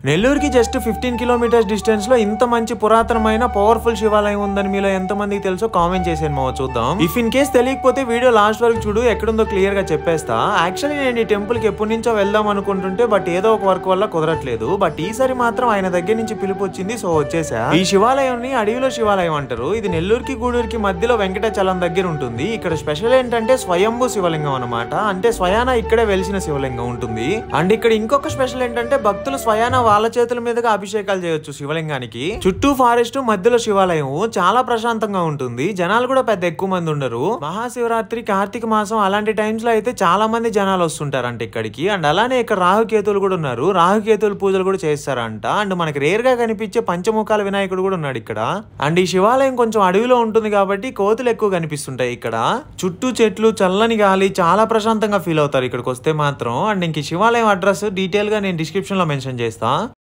నెల్లూరుకి just 15 kilometres distance లో ఇంత మంచి పురాతనమైన పవర్ఫుల్ శివాలయం ఉందని మీలో ఎంత మందికి తెలుసో కామెంట్ చేసేయండి మావ చూద్దాం. ఇఫ్ ఇన్ కేస్ తెలియకపోతే వీడియో లాస్ట్ వరకు చూడు, ఎక్కడుందో క్లియర్ గా చెప్పేస్తా. యాక్చువల్లీ నేను ఈ టెంపుల్ కి ఎప్పటి నుంచో వెళ్దాం అనుకుంటుంటే బట్ ఏదో ఒక వర్క్ వల్ల కుదరట్లేదు. బట్ ఈసారి మాత్రం ఆయన దగ్గర నుంచి పిలుపు వచ్చింది, సో వచ్చేసా. ఈ శివాలయాన్ని అడవిలో శివాలయం అంటారు. ఇది నెల్లూరుకి గూడూరుకి మధ్యలో వెంకటాచలం దగ్గర ఉంటుంది. ఇక్కడ స్పెషల్ ఏంటంటే స్వయంభూ శివలింగం అనమాట. అంటే స్వయాన ఇక్కడే వెలిసిన శివలింగం ఉంటుంది. అండ్ ఇక్కడ ఇంకొక స్పెషల్ ఏంటంటే భక్తులు స్వయాన వాళ్ళ చేతుల మీదుగా అభిషేకాలు చేయొచ్చు శివలింగానికి. చుట్టూ ఫారెస్ట్, మధ్యలో శివాలయం, చాలా ప్రశాంతంగా ఉంటుంది. జనాలు కూడా పెద్ద ఎక్కువ మంది ఉండరు. మహాశివరాత్రి, కార్తీక మాసం అలాంటి టైమ్స్ లో అయితే చాలా మంది జనాలు వస్తుంటారంట ఇక్కడికి. అండ్ అలానే ఇక్కడ రాహుకేతువులు కూడా ఉన్నారు. రాహుకేతువుల పూజలు కూడా చేస్తారంట. అండ్ మనకి రేర్ గా కనిపించే పంచముఖాల వినాయకుడు కూడా ఉన్నాడు ఇక్కడ. అండ్ ఈ శివాలయం కొంచెం అడవిలో ఉంటుంది కాబట్టి కోతులు ఎక్కువ కనిపిస్తుంటాయి ఇక్కడ. చుట్టూ చెట్లు, చల్లని గాలి, చాలా ప్రశాంతంగా ఫీల్ అవుతారు ఇక్కడికి వస్తే మాత్రం. అండ్ ఇంక శివాలయం అడ్రస్ డీటెయిల్ గా నేను డిస్క్రిప్షన్ లో మెన్షన్ చేస్తా.